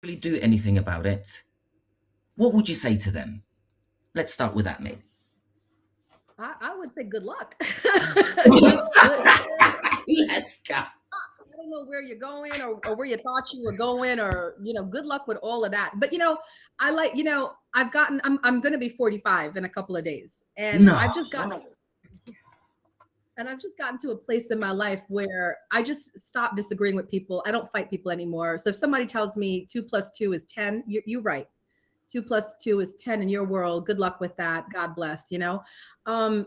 really do anything about it, what would you say to them? Let's start with that, mate. I would say good luck. Just Let's go. I don't know where you're going or where you thought you were going or good luck with all of that. But I like, I'm gonna be 45 in a couple of days. No. I've just gotten to a place in my life where I just stop disagreeing with people. I don't fight people anymore. So if somebody tells me 2 + 2 is 10, you're right. 2 + 2 is 10 in your world. Good luck with that. God bless. Um,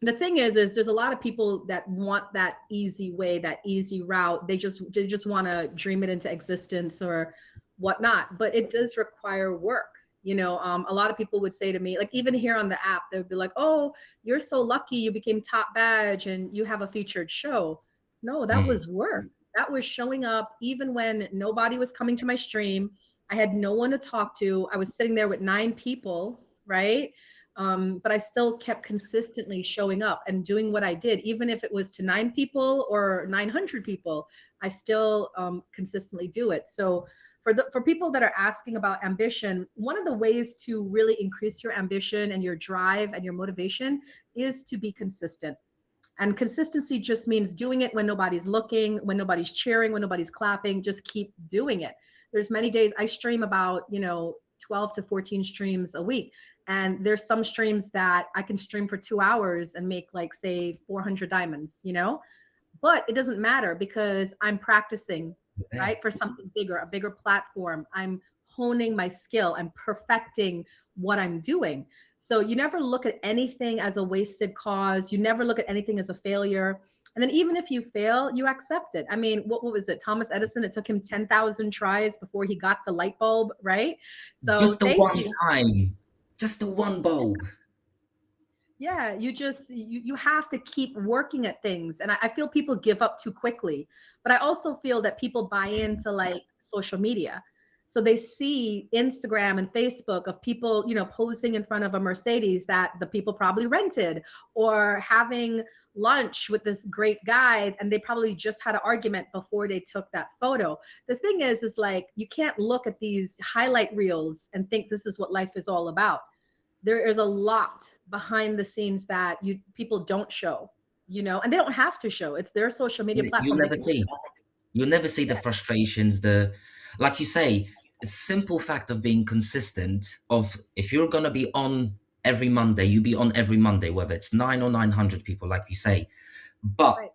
the thing is there's a lot of people that want that easy way, that easy route. They just want to dream it into existence or whatnot, but it does require work. A lot of people would say to me, like even here on the app, they would be like, oh, you're so lucky you became top badge and you have a featured show. No, that Mm. was work. That was showing up even when nobody was coming to my stream. I had no one to talk to. I was sitting there with 9 people, right? But I still kept consistently showing up and doing what I did, even if it was to 9 people or 900 people. I still consistently do it. So for people that are asking about ambition, one of the ways to really increase your ambition and your drive and your motivation is to be consistent. And consistency just means doing it when nobody's looking, when nobody's cheering, when nobody's clapping. Just keep doing it. There's many days I stream about 12 to 14 streams a week, and there's some streams that I can stream for 2 hours and make like say 400 diamonds. But it doesn't matter because I'm practicing, There. right, for something bigger, a bigger platform. I'm honing my skill. I'm perfecting what I'm doing. So you never look at anything as a wasted cause. You never look at anything as a failure. And then even if you fail, you accept it. I mean, what was it? Thomas Edison, it took him 10,000 tries before he got the light bulb, right? So Just the thank one you. time. Just the one bulb. Yeah, you have to keep working at things. And I feel people give up too quickly. But I also feel that people buy into like social media. So they see Instagram and Facebook of people, posing in front of a Mercedes that the people probably rented, or having lunch with this great guy and they probably just had an argument before they took that photo. The thing is like you can't look at these highlight reels and think this is what life is all about. There is a lot behind the scenes that you people don't show, and they don't have to show. It's their social media You'll platform. They never can. see. You'll never see the Yeah. frustrations, like you say, a simple fact of being consistent, of if you're gonna be on every Monday, you be on every Monday, whether it's 900 or 900 people, like you say. But Right.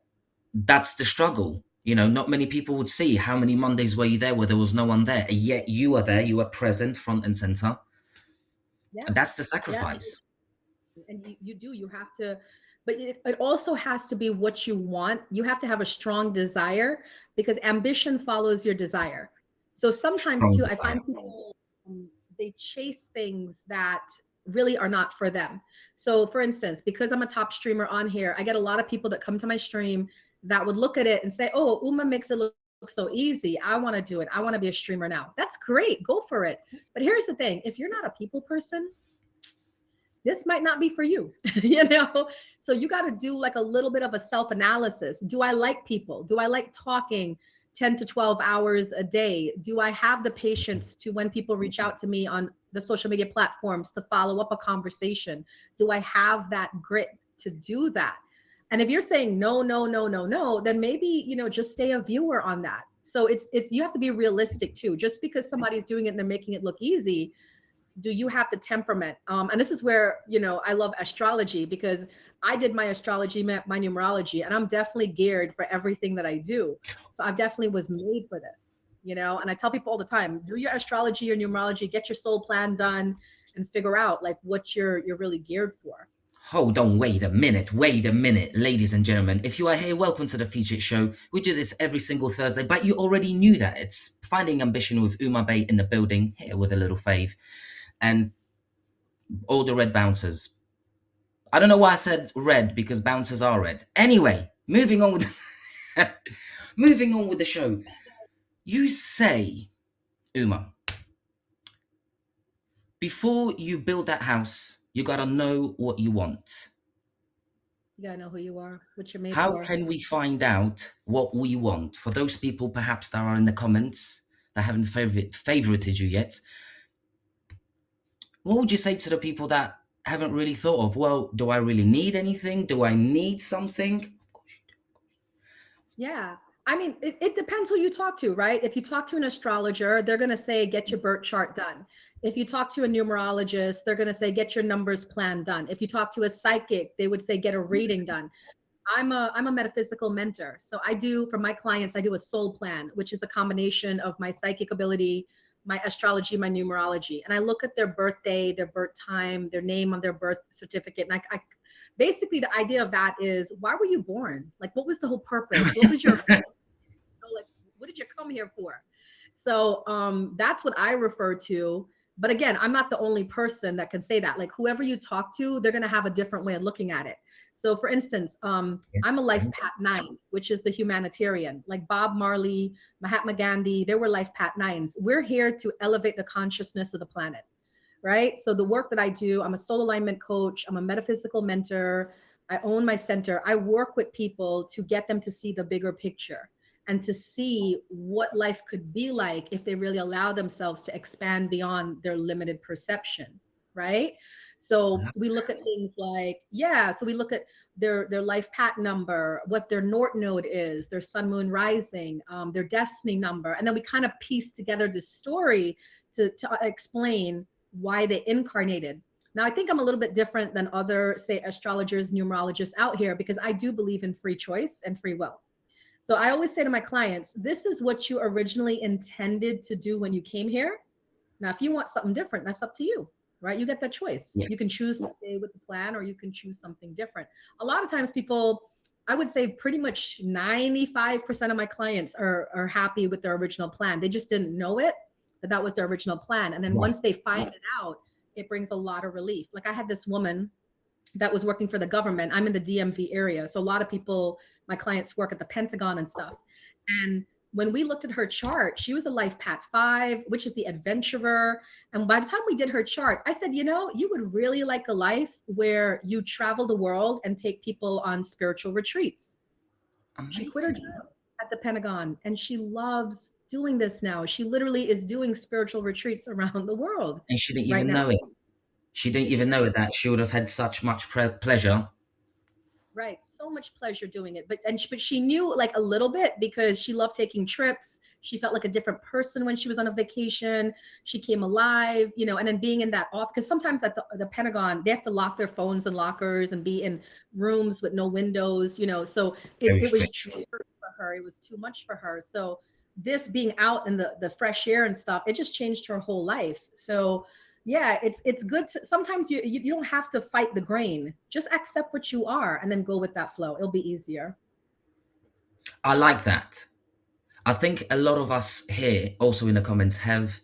that's the struggle. Not many people would see how many Mondays were you there where there was no one there. And yet you are there, you are present, front and center. Yeah. And that's the Yeah. sacrifice. And you have to, but it also has to be what you want. You have to have a strong desire because ambition follows your desire. So sometimes Strong too I desire. find people, they chase things that really are not for them. So for instance, because I'm a top streamer on here, I get a lot of people that come to my stream that would look at it and say, oh, Uma makes it look so easy. I want to do it. I want to be a streamer now. That's great, go for it. But here's the thing, if you're not a people person, this might not be for you. So you got to do like a little bit of a self analysis. Do I like people? Do I like talking 10 to 12 hours a day? Do I have the patience to, when people reach out to me on the social media platforms, to follow up a conversation? Do I have that grit to do that? And if you're saying no, no, no, no, no, then maybe, just stay a viewer on that. So it's you have to be realistic too. Just because somebody's doing it and they're making it look easy, do you have the temperament? And this is where, I love astrology because I did my astrology, my numerology, and I'm definitely geared for everything that I do. So I definitely was made for this. And I tell people all the time, do your astrology, your numerology, get your soul plan done, and figure out like what you're really geared for. Hold on, wait a minute, ladies and gentlemen. If you are here, welcome to the Featured Show. We do this every single Thursday, but you already knew that. It's Finding Ambition with Uma Bay in the building, here with a little fave, and all the red bouncers. I don't know why I said red, because bouncers are red. Anyway, moving on with moving on with the show. You say, Uma, before you build that house, you gotta know what you want. You gotta know who you are, what you're made How for. can we find out what we want? For those people perhaps that are in the comments, that haven't favorited you yet, what would you say to the people that haven't really thought of, well, do I really need anything? Do I need something? Yeah. I mean, it depends who you talk to, right? If you talk to an astrologer, they're going to say, get your birth chart done. If you talk to a numerologist, they're going to say, get your numbers plan done. If you talk to a psychic, they would say, get a reading done. I'm a metaphysical mentor. So I do, for my clients, I do a soul plan, which is a combination of my psychic ability, my astrology, my numerology. And I look at their birthday, their birth time, their name on their birth certificate. And I basically, the idea of that is, why were you born? Like, what was the whole purpose? What was your, like, what did you come here for? So that's what I refer to. But again, I'm not the only person that can say that. Like, whoever you talk to, they're going to have a different way of looking at it. So for instance, I'm a life path 9, which is the humanitarian. Like Bob Marley, Mahatma Gandhi, they were life path 9s. We're here to elevate the consciousness of the planet, right? So the work that I do, I'm a soul alignment coach, I'm a metaphysical mentor, I own my center. I work with people to get them to see the bigger picture and to see what life could be like if they really allow themselves to expand beyond their limited perception, right? So we look at things like, yeah, so we look at their life path number, what their north node is, their sun moon rising, their destiny number, and then we kind of piece together the story to explain why they incarnated. Now, I think I'm a little bit different than other, say, astrologers, numerologists out here, because I do believe in free choice and free will. So I always say to my clients, this is what you originally intended to do when you came here. Now, if you want something different, that's up to you, right? You get that choice. You Yes. can choose to stay with the plan or you can choose something different. A lot of times people, I would say pretty much 95% of my clients are happy with their original plan. They just didn't know it, that that was their original plan. And then once they find it out, it brings a lot of relief. Like I had this woman that was working for the government. I'm in the DMV area. So a lot of people, my clients work at the Pentagon and stuff. And when we looked at her chart, she was a life path 5, which is the adventurer. And by the time we did her chart, I said, you know, you would really like a life where you travel the world and take people on spiritual retreats. She quit her Amazing. job at the Pentagon and she loves doing this now. She literally is doing spiritual retreats around the world And she didn't right even now. know it. She didn't even know it, that she would have had such much pleasure. Right. So much pleasure doing it. But she knew like a little bit because she loved taking trips. She felt like a different person when she was on a vacation. She came alive, you know, and then being in that off, because sometimes at the Pentagon, they have to lock their phones in lockers and be in rooms with no windows, you know. So Very it was strict. true for her. It was too much for her. So this being out in the fresh air and stuff, it just changed her whole life. So yeah, it's good to sometimes you don't have to fight the grain. Just accept what you are and then go with that flow. It'll be easier. I like that. I think a lot of us here, also in the comments, have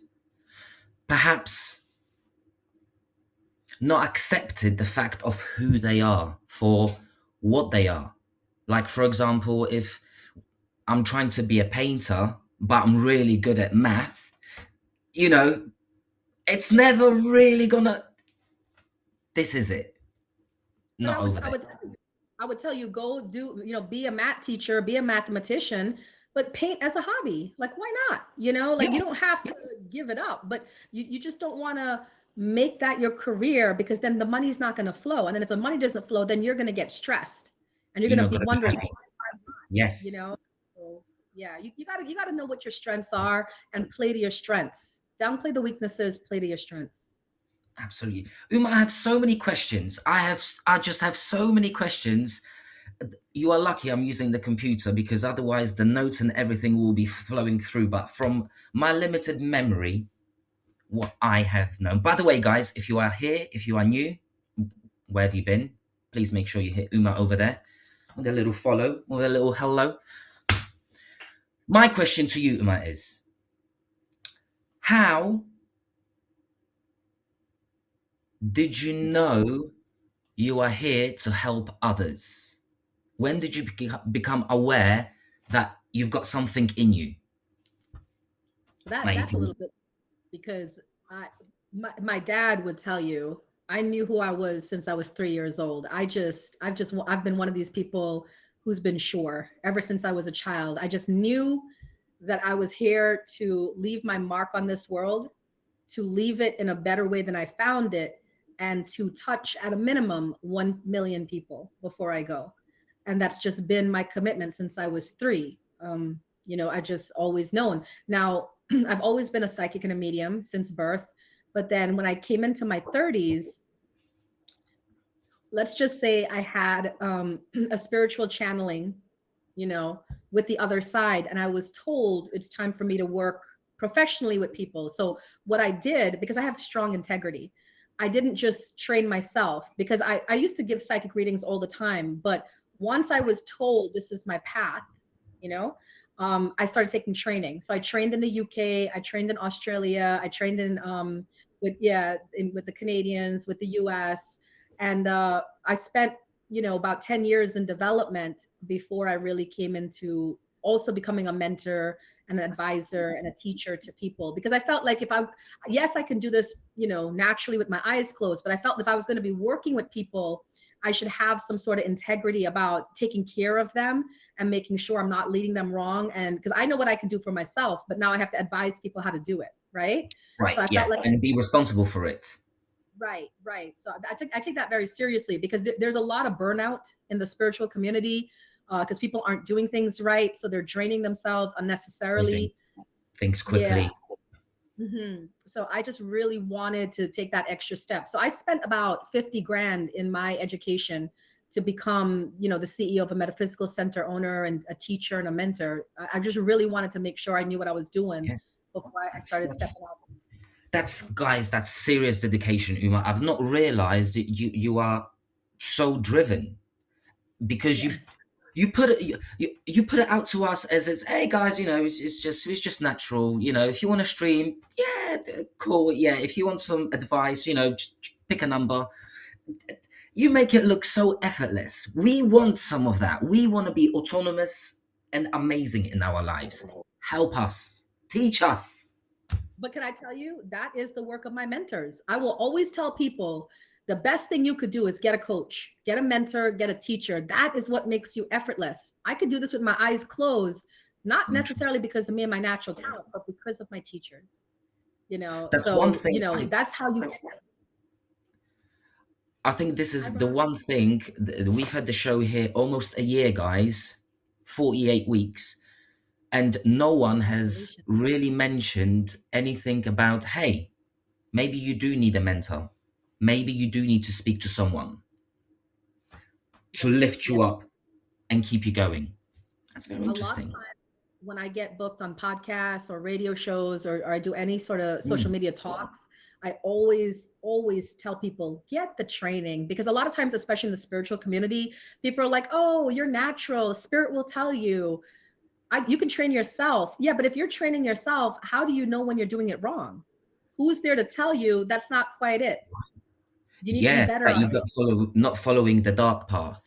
perhaps not accepted the fact of who they are for what they are. Like, for example, if I'm trying to be a painter, but I'm really good at math, you know, it's never really gonna, this is it, But not over there. I would tell you, go do, you know, be a math teacher, be a mathematician, but paint as a hobby. Like, why not? You know, like you Yeah, don't have to give it up, but you just don't want to make that your career because then the money's not going to flow. And then if the money doesn't flow, then you're going to get stressed and you're you're going to not be gonna be wondering, happy. you Yes, know? So yeah, you gotta know what your strengths are and play to your strengths. Downplay the weaknesses, play to your strengths. absolutely. Uma, I have so many questions. I just have so many questions. You are lucky I'm using the computer because otherwise the notes and everything will be flowing through. But from my limited memory, what I have known. By the way, guys, if you are here, if you are new, where have you been? Please make sure you hit Uma over there with a little follow, with a little hello. My question to you, Uma, is how did you know you are here to help others? When did you become aware that you've got something in you? That Now you that's a can, little bit because I my dad would tell you I knew who I was since I was 3 years old. I've been one of these people who's been sure ever since I was a child. I just knew that I was here to leave my mark on this world, to leave it in a better way than I found it, and to touch at a minimum 1 million people before I go. And that's just been my commitment since I was 3. I just always known. Now, I've always been a psychic and a medium since birth. But then when I came into my 30s, let's just say I had a spiritual channeling, you know, with the other side. And I was told it's time for me to work professionally with people. So what I did, because I have strong integrity, I didn't just train myself because I used to give psychic readings all the time. But once I was told this is my path, you know, I started taking training. So I trained in the UK, I trained in Australia, I trained in with the Canadians, with the US, and I spent about 10 years in development before I really came into also becoming a mentor and an advisor and a teacher to people, because I felt like yes, I can do this, naturally with my eyes closed, but I felt if I was going to be working with people, I should have some sort of integrity about taking care of them and making sure I'm not leading them wrong. And because I know what I can do for myself, but now I have to advise people how to do it. Right. Right. So I felt Yeah. like, And be responsible for it. right. So I take that very seriously because there's a lot of burnout in the spiritual community because people aren't doing things right. So they're draining themselves Moving unnecessarily. things Yeah. quickly. So I just really wanted to take that extra step. So I spent about 50 grand in my education to become, the CEO of a metaphysical center owner and a teacher and a mentor. I just really wanted to make sure I knew what I was doing Yeah. before I That's started stepping that's out. that's guys, that's serious dedication, Uma. I've not realized that you are so driven because Yeah. you put it you put it out to us as it's, hey guys, it's just natural. If you want to stream, yeah, cool. Yeah, if you want some advice, pick a number. You make it look so effortless. We want some of that. We want to be autonomous and amazing in our lives. Help us, teach us. But can I tell you, that is the work of my mentors. I will always tell people the best thing you could do is get a coach, get a mentor, get a teacher. That is what makes you effortless. I could do this with my eyes closed, not necessarily Interesting. because of me and my natural talent, but because of my teachers. That's one So, thing. that's how you. I think this I is the learned. one thing we've had the show here almost a year, guys, 48 weeks, and no one has Congratulations. really mentioned anything about, hey, maybe you do need a mentor. Maybe you do need to speak to someone to Yep. lift you Yep. up and keep you going. That's very A lot of interesting. times when I get booked on podcasts or radio shows or I do any sort of social Mm, media talks, I always tell people get the training, because a lot of times, especially in the spiritual community, people are like, "Oh, you're natural. Spirit will tell you. You can train yourself." Yeah, but if you're training yourself, how do you know when you're doing it wrong? Who's there to tell you that's not quite it? You need to be yeah, better that on you it. got not following the dark path.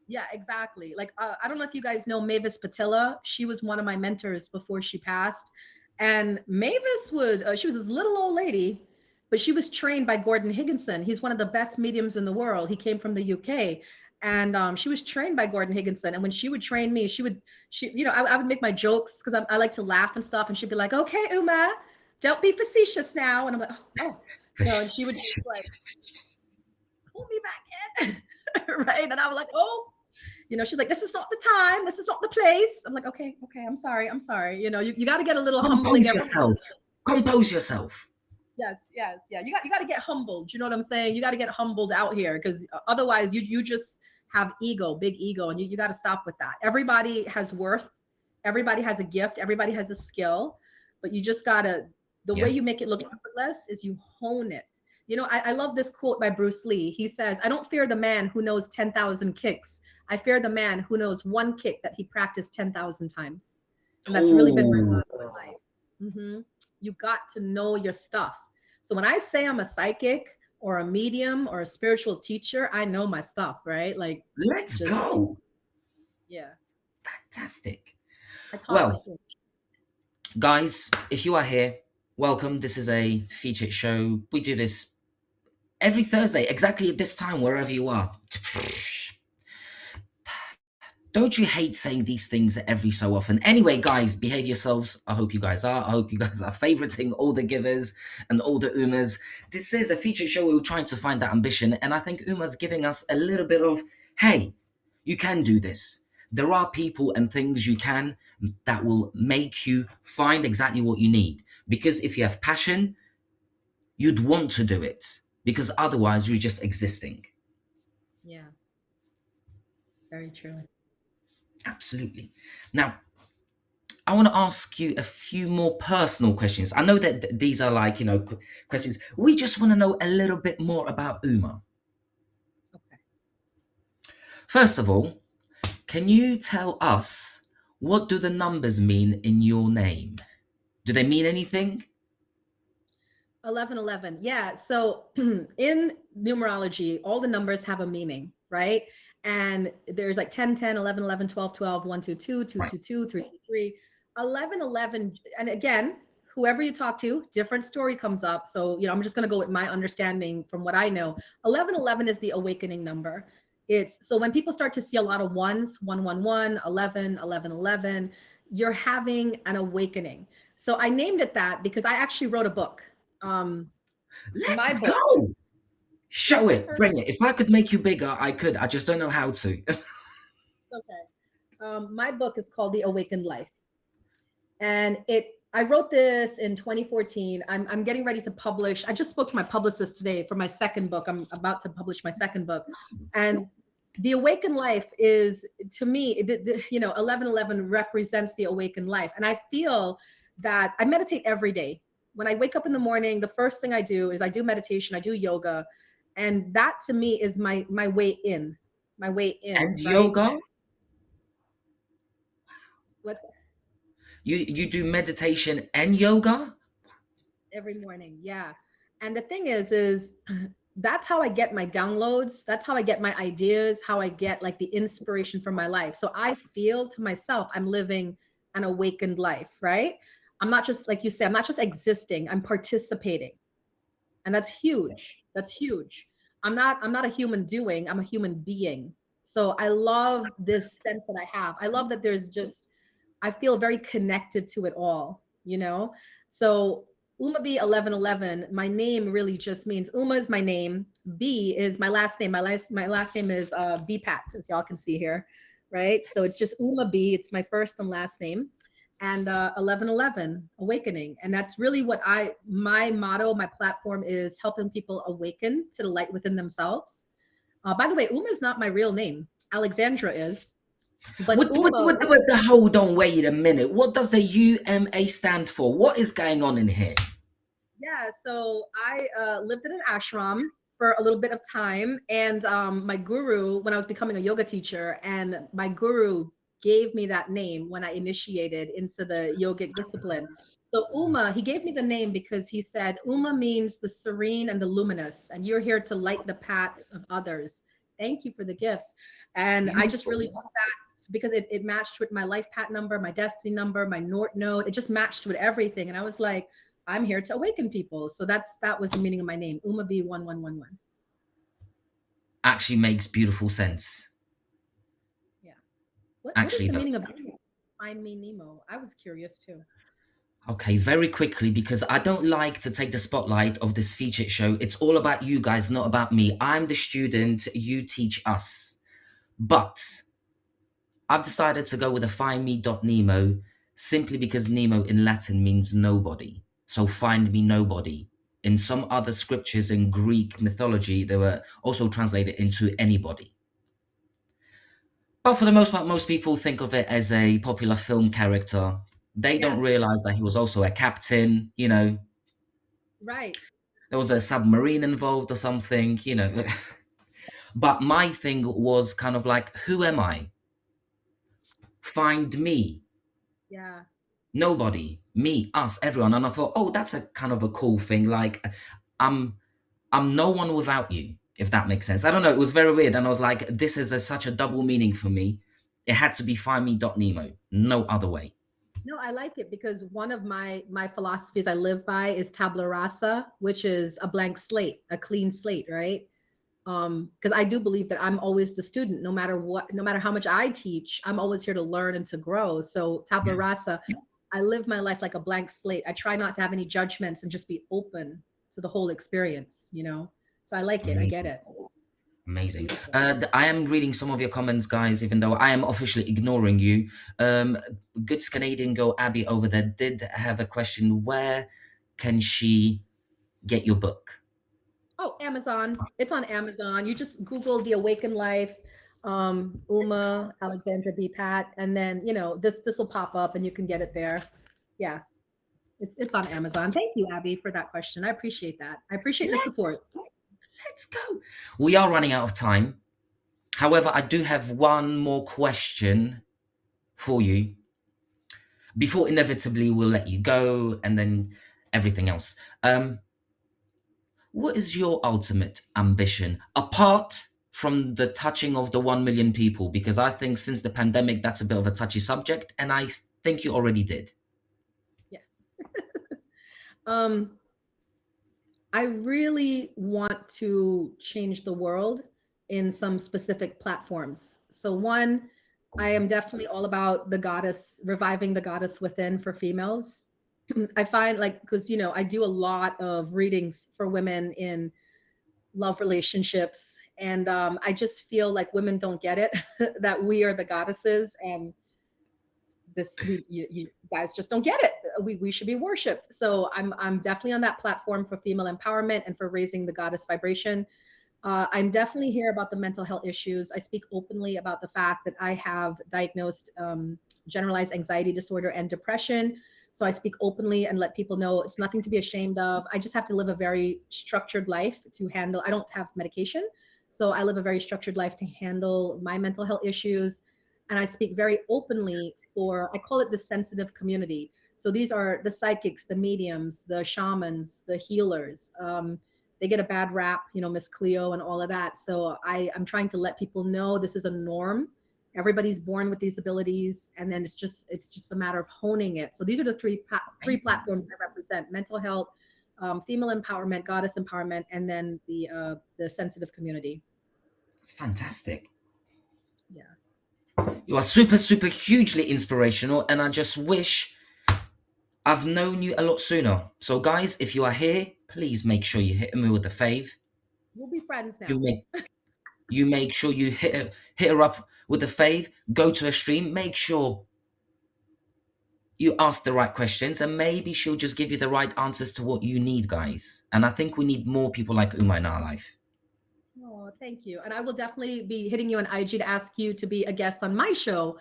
Yeah, exactly. Like, I don't know if you guys know Mavis Patilla. She was one of my mentors before she passed. And Mavis she was this little old lady, but she was trained by Gordon Higginson. He's one of the best mediums in the world. He came from the UK. And she was trained by Gordon Higginson. And when she would train me, I would make my jokes because I like to laugh and stuff. And she'd be like, okay, Uma, don't be facetious now. And I'm like, and she would just like pull me back in. Right. And I was like, oh, she's like, this is not the time. This is not the place. I'm like, okay, I'm sorry. You got to get a little humbling Compose every. yourself. Compose yourself. Yes. Yeah. You got to get humbled. You know what I'm saying? You got to get humbled out here because otherwise you just have ego, big ego. And you got to stop with that. Everybody has worth. Everybody has a gift. Everybody has a skill, but you just got to, the way Yeah. you make it look effortless is you hone it. I love this quote by Bruce Lee. He says, I don't fear the man who knows 10,000 kicks. I fear the man who knows one kick that he practiced 10,000 times. And that's really been my Oh, motto in life. You got to know your stuff. So when I say I'm a psychic or a medium or a spiritual teacher, I know my stuff, right? Like, let's just, go. yeah, Fantastic. I talk like Well, this. guys, if you are here, welcome. This is a featured show. We do this every Thursday, exactly at this time, wherever you are. Don't you hate saying these things every so often? Anyway, guys, behave yourselves. I hope you guys are. I hope you guys are favoriting all the givers and all the Umas. This is a feature show where we're trying to find that ambition, and I think Uma's giving us a little bit of, hey, you can do this. There are people and things you can that will make you find exactly what you need. Because if you have passion, you'd want to do it. Because otherwise, you're just existing. Yeah, very true. Absolutely. Now, I want to ask you a few more personal questions. I know that these are like, questions. We just want to know a little bit more about Uma. Okay. First of all, can you tell us what do the numbers mean in your name? Do they mean anything? 1111. Yeah. So in numerology, all the numbers have a meaning, right? And there's like 10, 10, 11, 11, 12, 12, 1, 2, 2, 2, Right. 2, 2, 3, 3, 3. 11, 11. And again, whoever you talk to, different story comes up. So, I'm just going to go with my understanding from what I know. 11, 11 is the awakening number. It's so when people start to see a lot of ones, 1, 1, 1, 11, 11, 11, you're having an awakening. So I named it that because I actually wrote a book. um Let's my book. go. Show it. Bring it. If I could make you bigger, I could. I just don't know how to. Okay. My book is called The Awakened Life, and I wrote this in 2014. I'm getting ready to publish. I just spoke to my publicist today for my second book. I'm about to publish my second book, and the awakened life is, to me, 1111 represents the awakened life, and I feel that I meditate every day. When I wake up in the morning, the first thing I do is I do meditation, I do yoga, and that to me is my way in, my way in, And right? yoga? What's You do meditation and yoga? every morning? Yeah. And the thing is that's how I get my downloads. That's how I get my ideas, how I get like the inspiration for my life. So I feel to myself, I'm living an awakened life, right? I'm not just, like you say, I'm not just existing, I'm participating. And that's huge. That's huge. I'm not a human doing, I'm a human being. So I love this sense that I have. I love that there's just, I feel very connected to it all. So Uma B 1111, my name really just means, Uma is my name, B is my last name. My last name is Pat, as y'all can see here, right? So it's just Uma B. It's my first and last name, and 1111, awakening. And that's really what my motto, my platform is, helping people awaken to the light within themselves. By the way, Uma is not my real name. Alexandra is, but Uma. Hold on, wait a minute. What does the UMA stand for? What is going on in here? Yeah, so I lived in an ashram for a little bit of time, and my guru, when I was becoming a yoga teacher, and my guru gave me that name when I initiated into the yogic discipline. So Uma, he gave me the name because he said Uma means the serene and the luminous, and you're here to light the paths of others. Thank you for the gifts. And I just really Beautiful. took that because it matched with my life path number, my destiny number, my North node. It just matched with everything. And I was like, I'm here to awaken people. So that was the meaning of my name, Uma B 1111. Actually makes beautiful sense. Yeah. What is Actually the meaning does. of Find Me Nemo? I was curious too. Okay, very quickly, because I don't like to take the spotlight of this featured show. It's all about you guys, not about me. I'm the student, you teach us. But I've decided to go with a find me Nemo simply because Nemo in Latin means nobody. So find me nobody. In some other scriptures in Greek mythology, they were also translated into anybody. But for the most part, most people think of it as a popular film character. They Yeah, don't realize that he was also a captain, right. there was a submarine involved or something. But my thing was kind of like, who am I? Find me. Yeah. Nobody, me, us, everyone. And I thought, oh, that's a kind of a cool thing. Like, I'm I'm no one without you, if that makes sense. I don't know. It was very weird. And I was like, this is such a double meaning for me. It had to be find me Nemo. No other way. No, I like it because one of my philosophies I live by is tabula rasa, which is a blank slate, a clean slate, right? Because I do believe that I'm always the student, no matter what, no matter how much I teach, I'm always here to learn and to grow. So tabla Yeah, rasa, I live my life like a blank slate. I try not to have any judgments and just be open to the whole experience, you know? So I like it. I get amazing. it. Amazing. Beautiful. I am reading some of your comments, guys, even though I am officially ignoring you. Um, good Canadian girl Abby over there did have a question. Where can she get your book? Oh, Amazon. It's on Amazon. You just Google The Awakened Life, Let's go. Uma Alexandra B. Pat, and then this will pop up and you can get it there. Yeah, it's on Amazon. Thank you, Abby, for that question. I appreciate that. I appreciate the Let, support. let's go. We are running out of time. However, I do have one more question for you before inevitably we'll let you go and then everything else. What is your ultimate ambition apart from the touching of the 1 million people? Because I think since the pandemic, that's a bit of a touchy subject, and I think you already did. Yeah. Um, I really want to change the world in some specific platforms. So one, I am definitely all about the goddess, reviving the goddess within for females. I find like because I do a lot of readings for women in love relationships, and I just feel like women don't get it that we are the goddesses, and you guys just don't get it. We should be worshipped. So I'm definitely on that platform for female empowerment and for raising the goddess vibration. I'm definitely here about the mental health issues. I speak openly about the fact that I have diagnosed generalized anxiety disorder and depression. So I speak openly and let people know it's nothing to be ashamed of. I just have to live a very structured life to handle. I don't have medication. So I live a very structured life to handle my mental health issues. And I speak very openly for, I call it the sensitive community. So these are the psychics, the mediums, the shamans, the healers. They get a bad rap, Miss Cleo and all of that. So I'm trying to let people know this is a norm. Everybody's born with these abilities, and then it's just a matter of honing it. So these are the three Amazing. platforms I represent: mental health, female empowerment, goddess empowerment, and then the sensitive community. It's fantastic. Yeah. You are super, super hugely inspirational, and I just wish I've known you a lot sooner. So, guys, if you are here, please make sure you hit me with a fave. We'll be friends You now. make you make sure you hit her up with a fave. Go to a stream. Make sure you ask the right questions, and maybe she'll just give you the right answers to what you need, guys. And I think we need more people like Uma in our life. Oh, thank you. And I will definitely be hitting you on IG to ask you to be a guest on my show.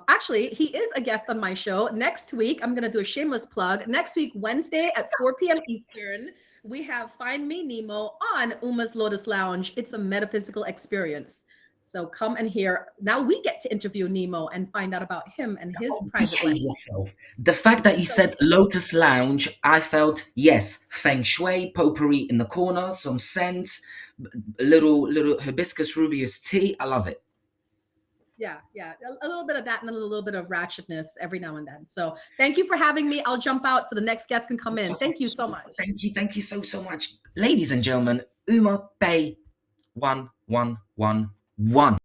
Actually, he is a guest on my show. Next week, I'm going to do a shameless plug. Next week, Wednesday at 4 p.m. Eastern, we have Find Me Nemo on Uma's Lotus Lounge. It's a metaphysical experience. So come and hear. Now we get to interview Nemo and find out about him and his Oh, private behave life. yourself. The fact that you So said Lotus Lounge, I felt yes, feng shui, potpourri in the corner, some scents, little hibiscus rubius tea. I love it. yeah, yeah, a little bit of that and then a little bit of ratchetness every now and then. So thank you for having me. I'll jump out so the next guest can come in. So Thank you much. so much. Thank you so much, ladies and gentlemen. Uma Bay 1111.